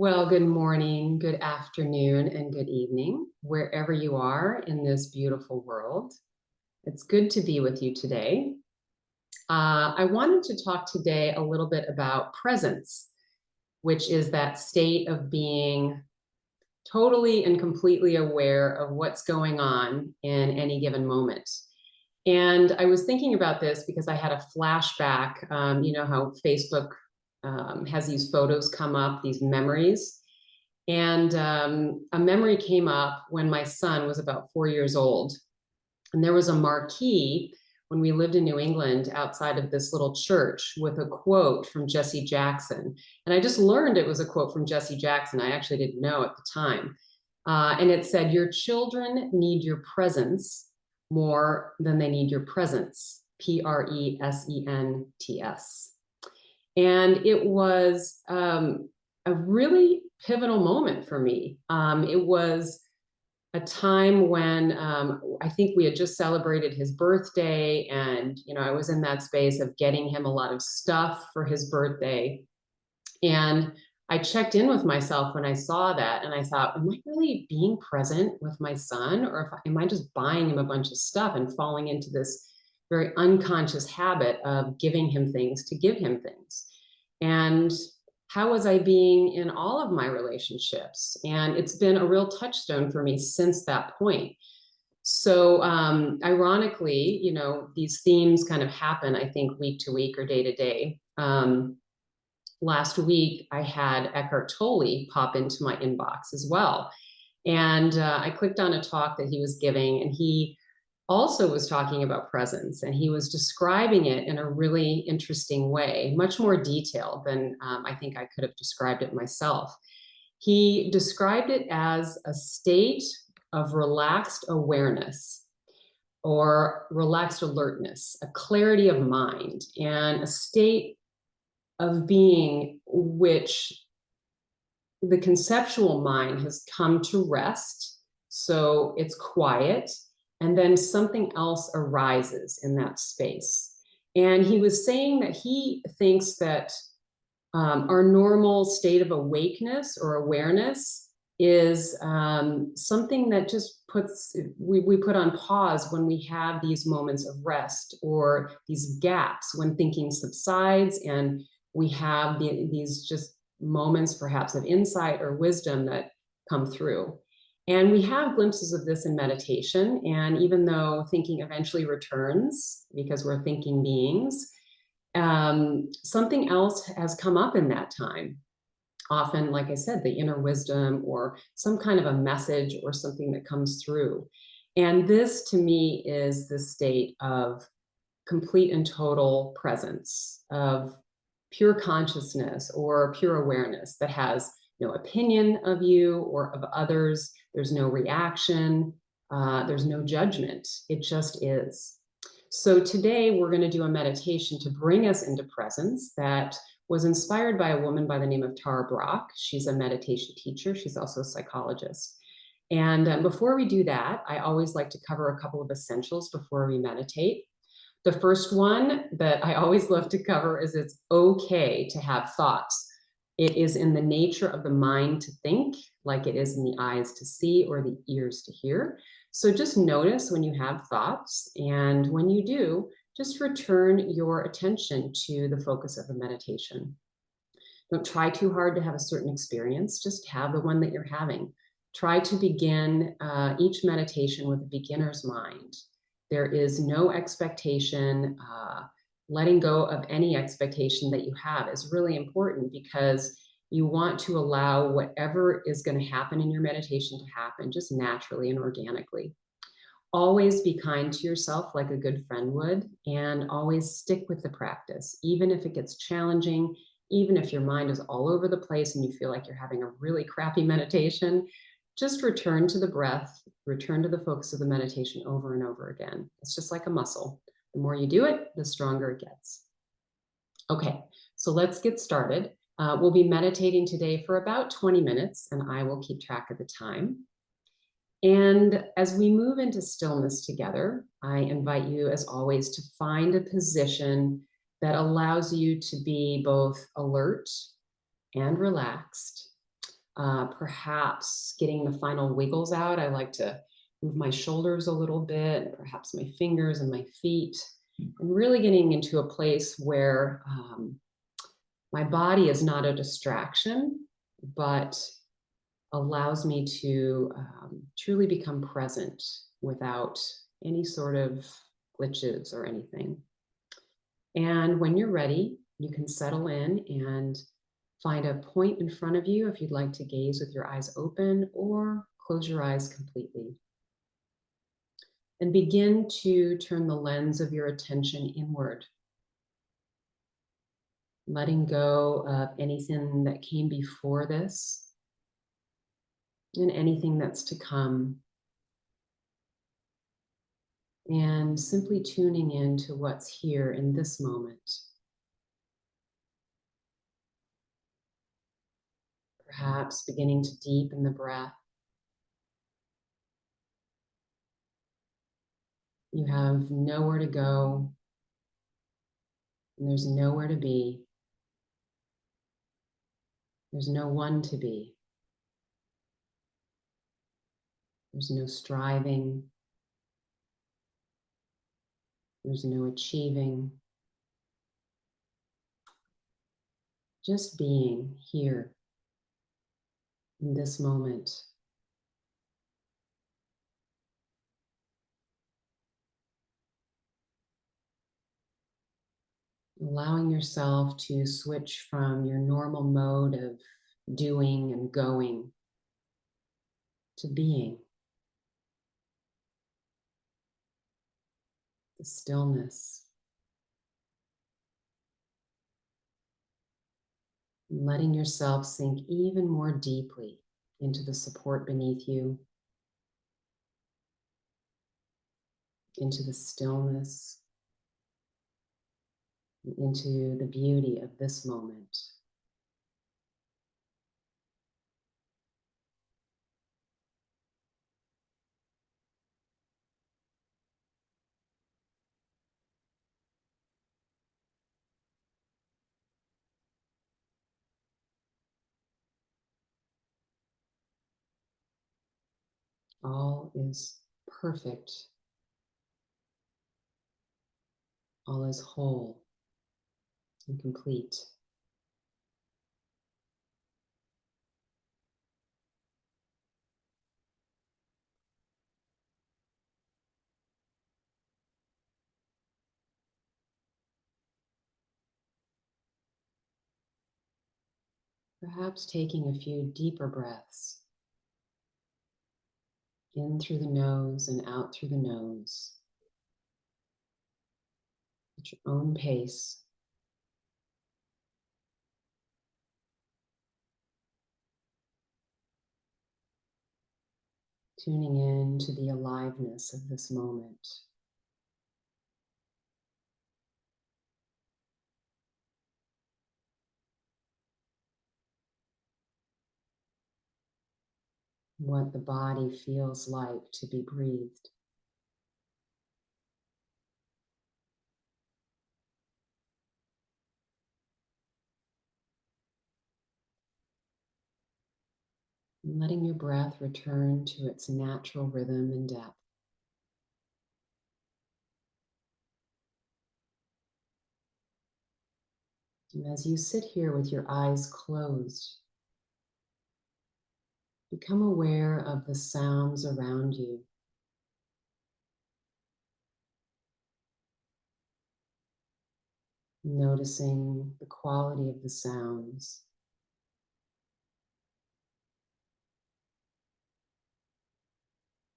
Well, good morning, good afternoon, and good evening, wherever you are in this beautiful world. It's good to be with you today. I wanted to talk today a little bit about presence, which is that state of being totally and completely aware of what's going on in any given moment. And I was thinking about this because I had a flashback. You know how Facebook has these photos come up, these memories. And a memory came up when my son was about 4 years old. And there was a marquee when we lived in New England outside of this little church with a quote from Jesse Jackson. And I just learned it was a quote from Jesse Jackson. I actually didn't know at the time. And it said, "Your children need your presence more than they need your presence." Presents. And it was a really pivotal moment for me. It was a time when I think we had just celebrated his birthday, and I was in that space of getting him a lot of stuff for his birthday. And I checked in with myself when I saw that, and I thought, am I really being present with my son, or am I just buying him a bunch of stuff and falling into this very unconscious habit of giving him things to give him things? And how was I being in all of my relationships? And it's been a real touchstone for me since that point. So ironically, these themes kind of happen, I think, week to week or day to day. Last week, I had Eckhart Tolle pop into my inbox as well. And I clicked on a talk that he was giving, and he also was talking about presence, and he was describing it in a really interesting way, much more detailed than I think I could have described it myself. He described it as a state of relaxed awareness or relaxed alertness, a clarity of mind, and a state of being which the conceptual mind has come to rest. So it's quiet, and then something else arises in that space. And he was saying that he thinks that our normal state of awakeness or awareness is something that just we put on pause when we have these moments of rest or these gaps when thinking subsides, and we have these just moments perhaps of insight or wisdom that come through. And we have glimpses of this in meditation. And even though thinking eventually returns because we're thinking beings, something else has come up in that time. Often, like I said, the inner wisdom or some kind of a message or something that comes through. And this to me is the state of complete and total presence, of pure consciousness or pure awareness that has no opinion of you or of others. There's no reaction. There's no judgment. It just is. So today we're going to do a meditation to bring us into presence that was inspired by a woman by the name of Tara Brach. She's a meditation teacher. She's also a psychologist. And before we do that, I always like to cover a couple of essentials before we meditate. The first one that I always love to cover is it's okay to have thoughts. It is in the nature of the mind to think, like it is in the eyes to see or the ears to hear. So just notice when you have thoughts, and when you do, just return your attention to the focus of the meditation. Don't try too hard to have a certain experience, just have the one that you're having. Try to begin each meditation with a beginner's mind. There is no expectation. Letting go of any expectation that you have is really important because you want to allow whatever is going to happen in your meditation to happen just naturally and organically. Always be kind to yourself like a good friend would, and always stick with the practice, even if it gets challenging, even if your mind is all over the place and you feel like you're having a really crappy meditation. Just return to the breath, return to the focus of the meditation over and over again. It's just like a muscle. The more you do it, the stronger it gets. Okay, so let's get started. We'll be meditating today for about 20 minutes, and I will keep track of the time. And as we move into stillness together, I invite you, as always, to find a position that allows you to be both alert and relaxed. perhaps getting the final wiggles out. I like to move my shoulders a little bit, perhaps my fingers and my feet, and really getting into a place where my body is not a distraction, but allows me to truly become present without any sort of glitches or anything. And when you're ready, you can settle in and find a point in front of you if you'd like to gaze with your eyes open or close your eyes completely. And begin to turn the lens of your attention inward, letting go of anything that came before this and anything that's to come. And simply tuning in to what's here in this moment. Perhaps beginning to deepen the breath. You have nowhere to go, and there's nowhere to be. There's no one to be. There's no striving. There's no achieving. Just being here in this moment. Allowing yourself to switch from your normal mode of doing and going to being. The stillness. Letting yourself sink even more deeply into the support beneath you, into the stillness, into the beauty of this moment. All is perfect. All is whole and complete. Perhaps taking a few deeper breaths in through the nose and out through the nose at your own pace. Tuning in to the aliveness of this moment. What the body feels like to be breathed. And letting your breath return to its natural rhythm and depth. And as you sit here with your eyes closed, become aware of the sounds around you. Noticing the quality of the sounds.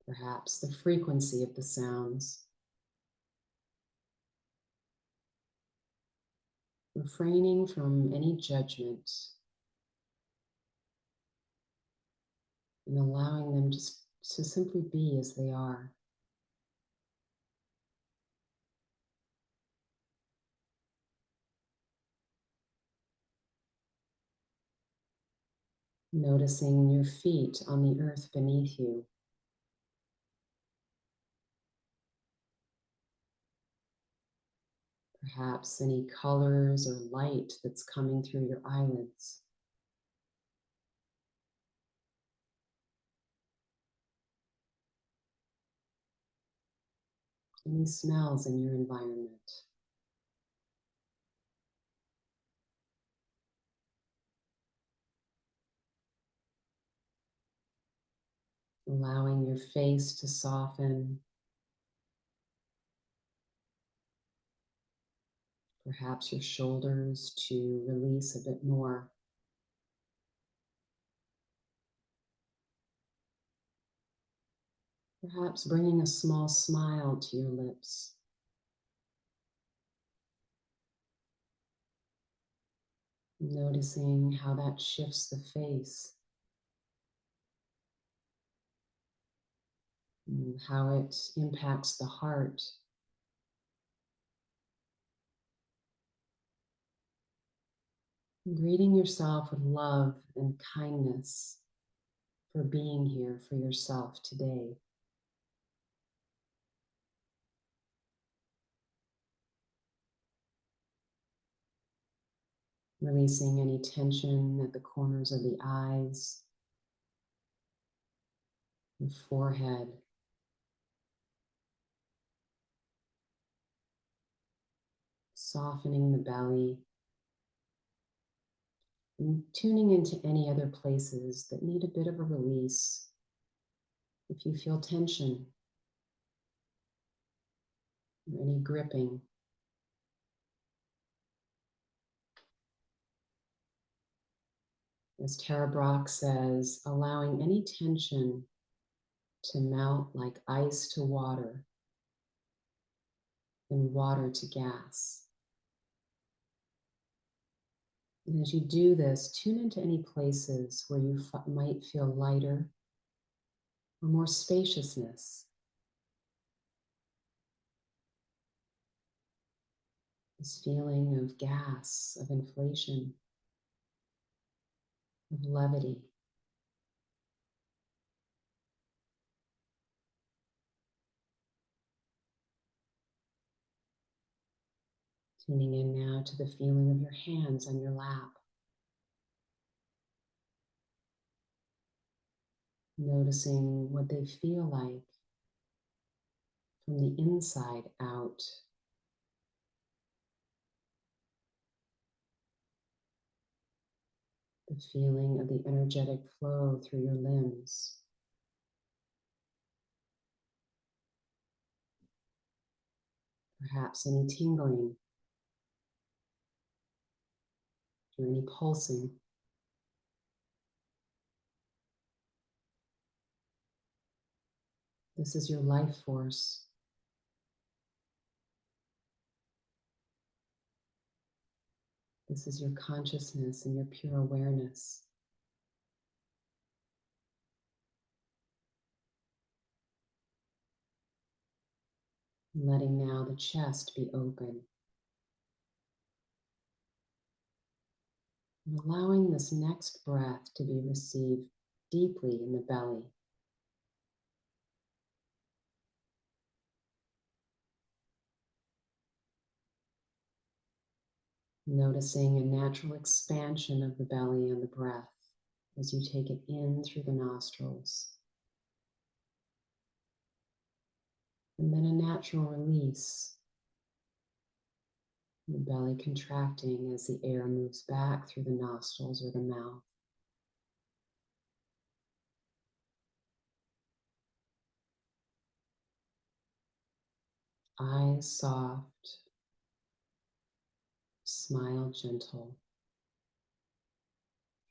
Perhaps the frequency of the sounds. Refraining from any judgment and allowing them just to simply be as they are. Noticing your feet on the earth beneath you. Perhaps any colors or light that's coming through your eyelids. Any smells in your environment. Allowing your face to soften. Perhaps your shoulders to release a bit more. Perhaps bringing a small smile to your lips. Noticing how that shifts the face. And how it impacts the heart. Greeting yourself with love and kindness for being here for yourself today. Releasing any tension at the corners of the eyes, the forehead, softening the belly, and tuning into any other places that need a bit of a release. If you feel tension or any gripping, as Tara Brach says, allowing any tension to melt like ice to water and water to gas. And as you do this, tune into any places where you might feel lighter or more spaciousness. This feeling of gas, of inflation, of levity. Tuning in now to the feeling of your hands on your lap. Noticing what they feel like from the inside out. The feeling of the energetic flow through your limbs. Perhaps any tingling or any pulsing. This is your life force. This is your consciousness and your pure awareness. Letting now the chest be open. And allowing this next breath to be received deeply in the belly. Noticing a natural expansion of the belly and the breath as you take it in through the nostrils. And then a natural release. The belly contracting as the air moves back through the nostrils or the mouth. Eyes soft, smile gentle.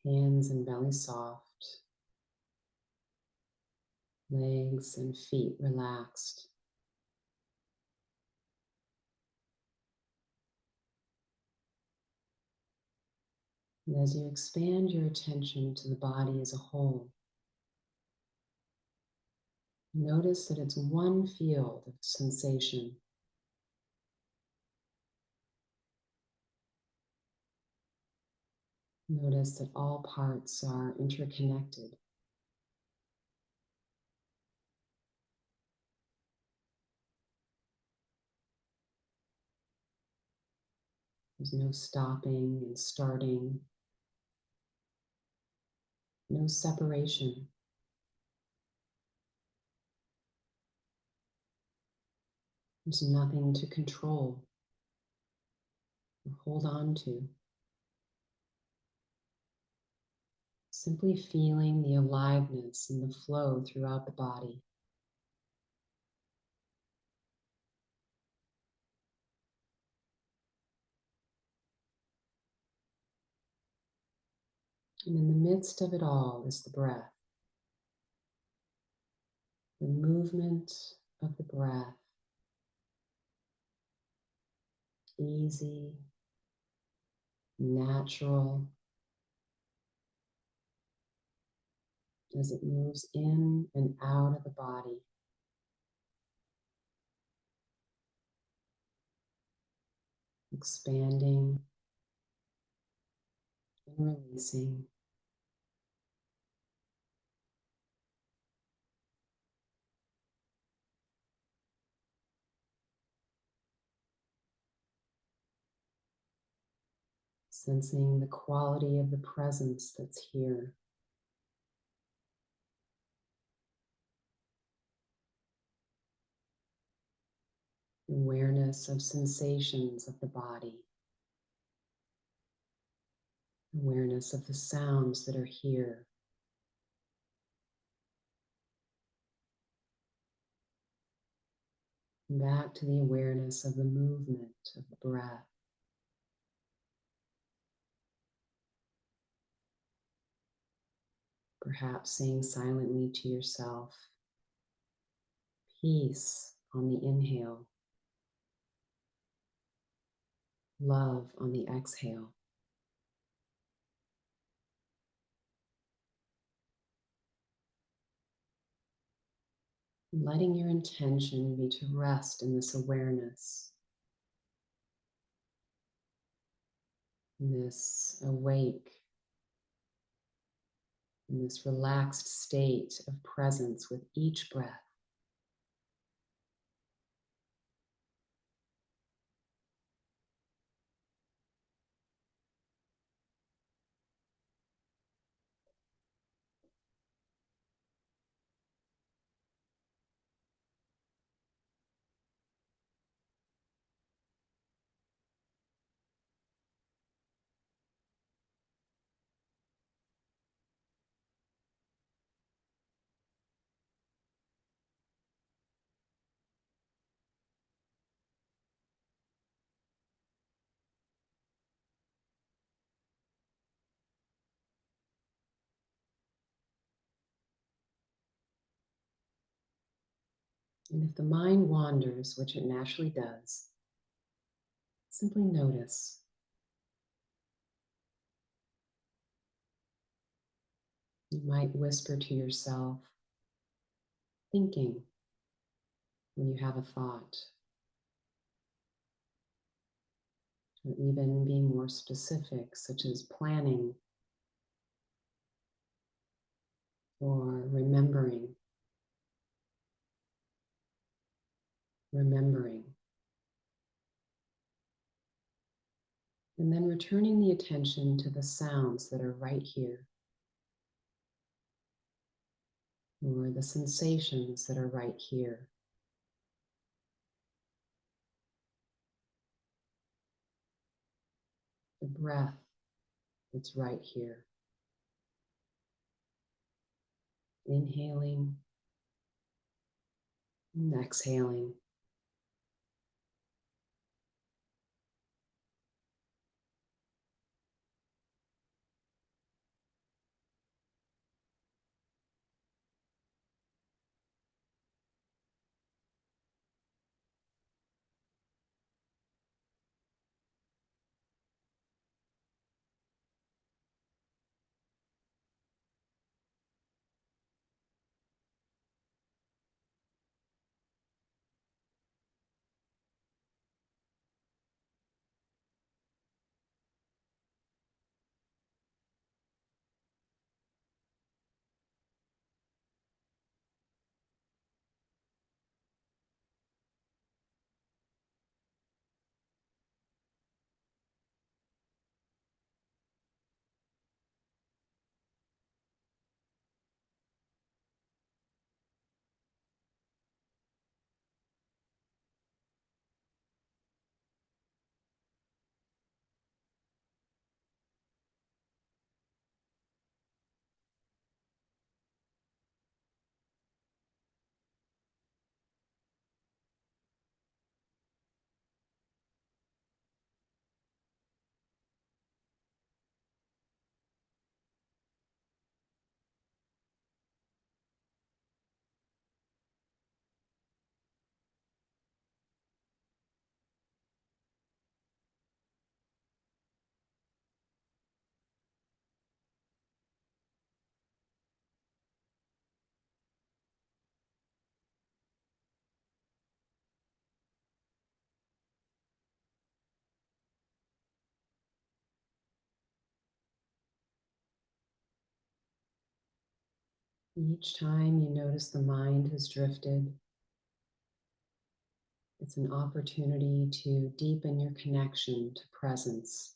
Hands and belly soft. Legs and feet relaxed. And as you expand your attention to the body as a whole, notice that it's one field of sensation. Notice that all parts are interconnected. There's no stopping and starting, no separation. There's nothing to control or hold on to. Simply feeling the aliveness and the flow throughout the body. And in the midst of it all is the breath, the movement of the breath, easy, natural, as it moves in and out of the body. Expanding and releasing. Sensing the quality of the presence that's here. Awareness of sensations of the body. Awareness of the sounds that are here. Back to the awareness of the movement of the breath. Perhaps saying silently to yourself, peace on the inhale, love on the exhale. Letting your intention be to rest in this awareness, in this awake, in this relaxed state of presence with each breath. And if the mind wanders, which it naturally does, simply notice. You might whisper to yourself, thinking, when you have a thought, or even being more specific, such as planning or remembering, and then returning the attention to the sounds that are right here, or the sensations that are right here. The breath that's right here. Inhaling and exhaling. Each time you notice the mind has drifted, it's an opportunity to deepen your connection to presence,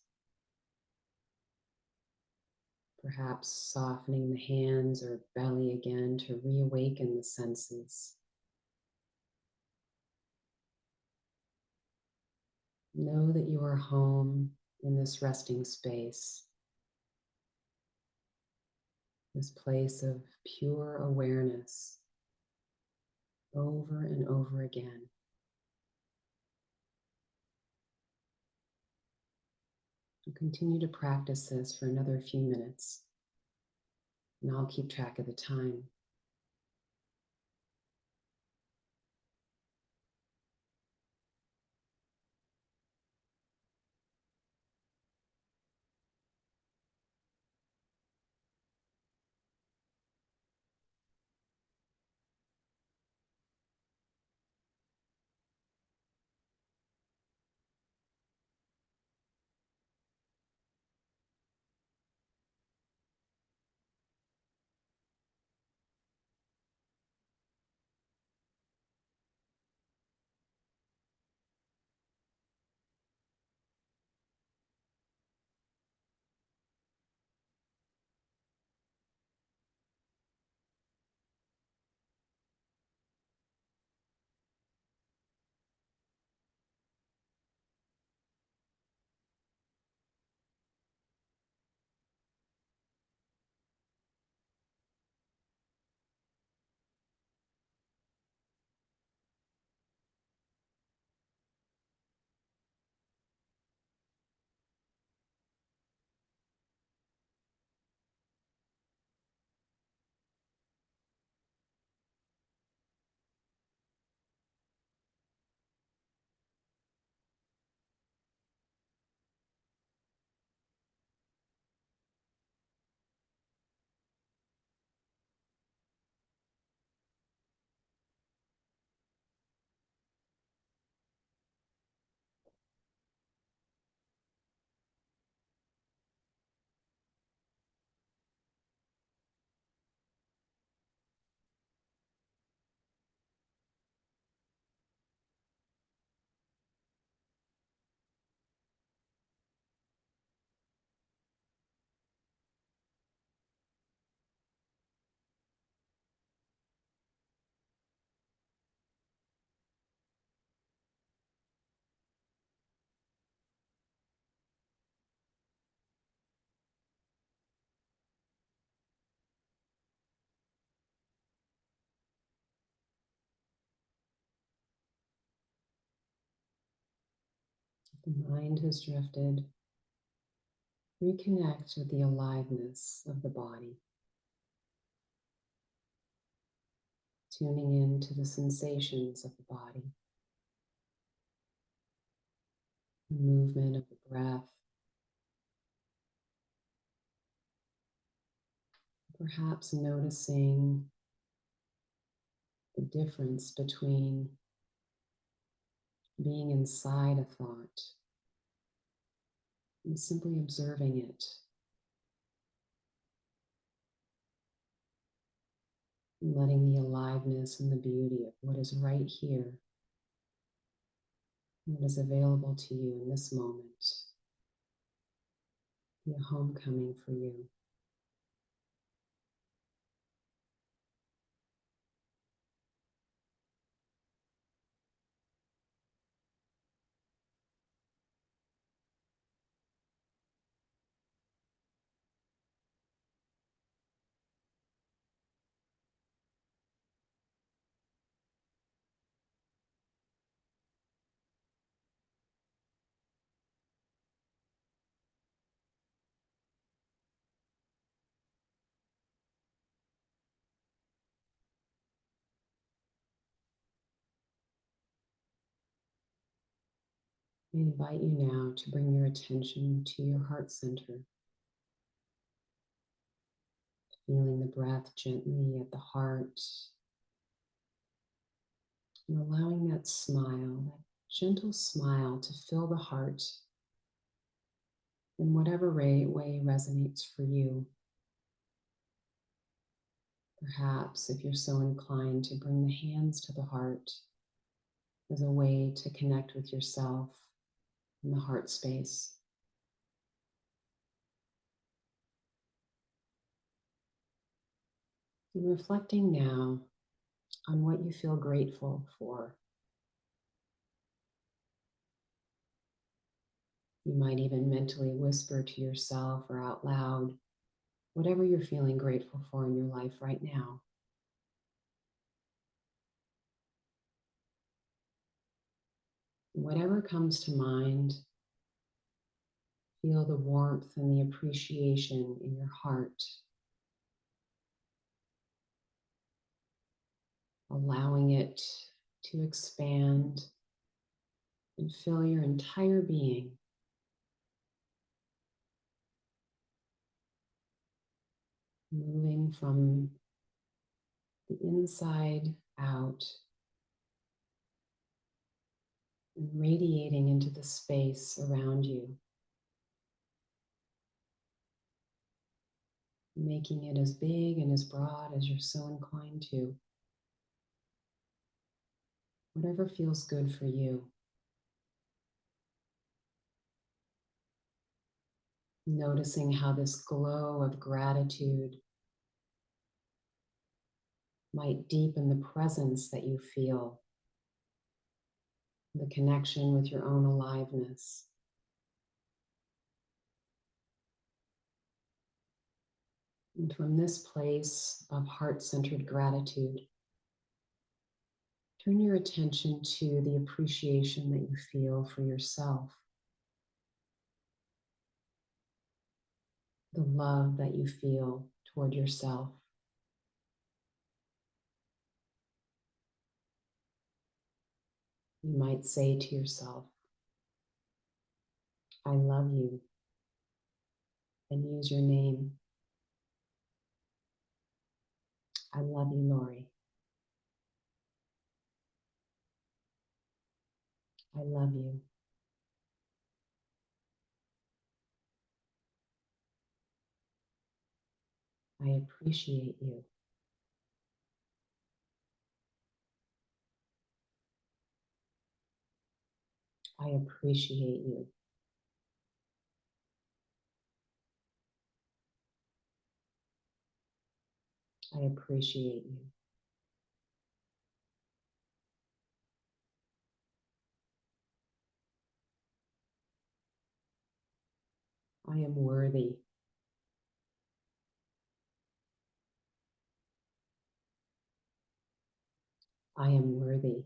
perhaps softening the hands or belly again to reawaken the senses. Know that you are home in this resting space, this place of pure awareness over and over again. We'll continue to practice this for another few minutes, and I'll keep track of the time. The mind has drifted. Reconnect with the aliveness of the body, tuning in to the sensations of the body, the movement of the breath, perhaps noticing the difference between being inside a thought and simply observing it, and letting the aliveness and the beauty of what is right here, what is available to you in this moment, be a homecoming for you. I invite you now to bring your attention to your heart center, feeling the breath gently at the heart, and allowing that smile, that gentle smile, to fill the heart in whatever way resonates for you. Perhaps, if you're so inclined, to bring the hands to the heart as a way to connect with yourself in the heart space. And reflecting now on what you feel grateful for. You might even mentally whisper to yourself or out loud whatever you're feeling grateful for in your life right now. Whatever comes to mind, feel the warmth and the appreciation in your heart, allowing it to expand and fill your entire being. Moving from the inside out and radiating into the space around you, making it as big and as broad as you're so inclined to. Whatever feels good for you. Noticing how this glow of gratitude might deepen the presence that you feel, the connection with your own aliveness. And from this place of heart-centered gratitude, turn your attention to the appreciation that you feel for yourself, the love that you feel toward yourself. You might say to yourself, I love you, and use your name. I love you, Lori. I love you. I appreciate you. I appreciate you. I appreciate you. I am worthy. I am worthy.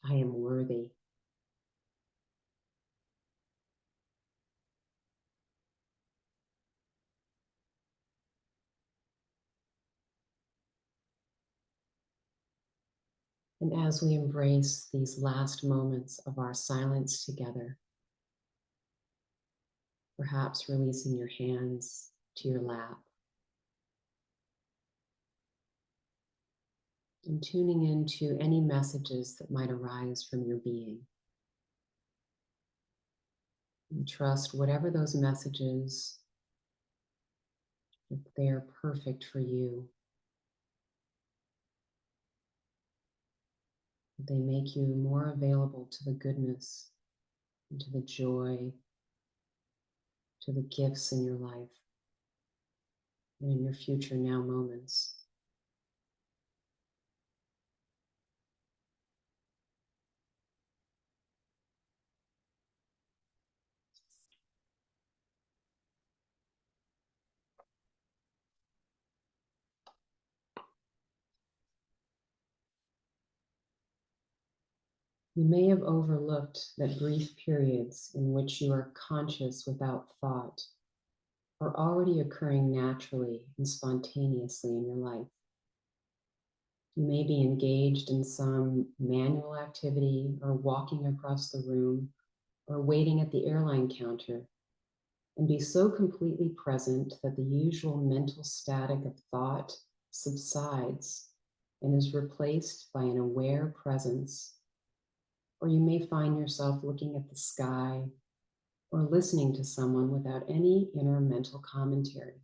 I am worthy. And as we embrace these last moments of our silence together, perhaps releasing your hands to your lap and tuning into any messages that might arise from your being. And trust whatever those messages, if they are perfect for you, they make you more available to the goodness and to the joy, to the gifts in your life and in your future now moments. You may have overlooked that brief periods in which you are conscious without thought are already occurring naturally and spontaneously in your life. You may be engaged in some manual activity or walking across the room or waiting at the airline counter and be so completely present that the usual mental static of thought subsides and is replaced by an aware presence. Or you may find yourself looking at the sky or listening to someone without any inner mental commentary.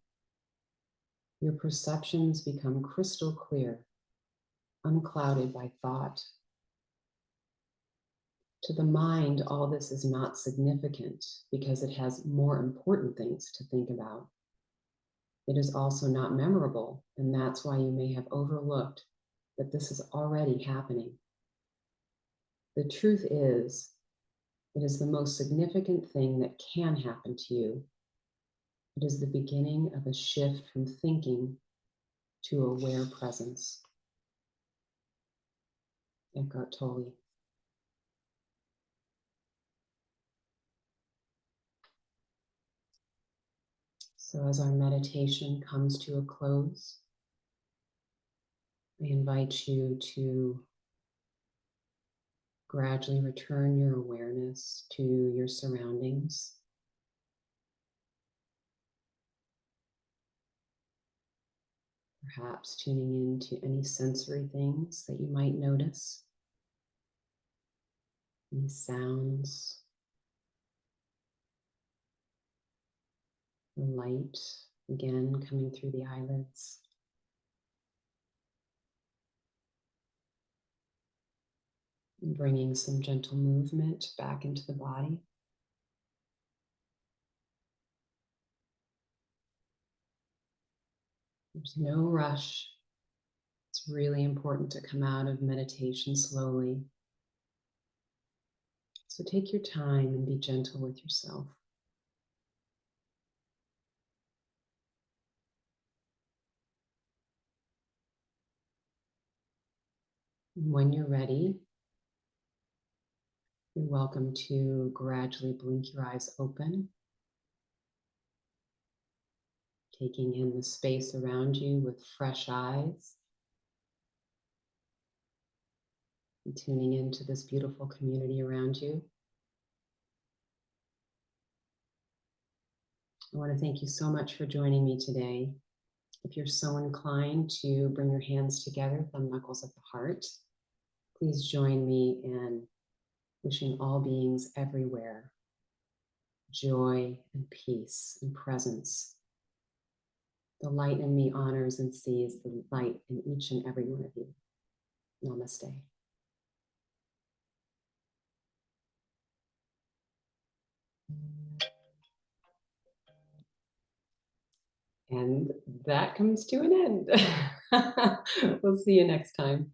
Your perceptions become crystal clear, unclouded by thought. To the mind, all this is not significant because it has more important things to think about. It is also not memorable, and that's why you may have overlooked that this is already happening. The truth is, it is the most significant thing that can happen to you. It is the beginning of a shift from thinking to aware presence. Eckhart Tolle. So as our meditation comes to a close, I invite you to gradually return your awareness to your surroundings. Perhaps tuning into any sensory things that you might notice, any sounds, the light again coming through the eyelids. And bringing some gentle movement back into the body. There's no rush. It's really important to come out of meditation slowly. So take your time and be gentle with yourself. And when you're ready, you're welcome to gradually blink your eyes open, taking in the space around you with fresh eyes, and tuning into this beautiful community around you. I want to thank you so much for joining me today. If you're so inclined to bring your hands together, thumb knuckles at the heart, please join me in wishing all beings everywhere joy and peace and presence. The light in me honors and sees the light in each and every one of you. Namaste. And that comes to an end. We'll see you next time.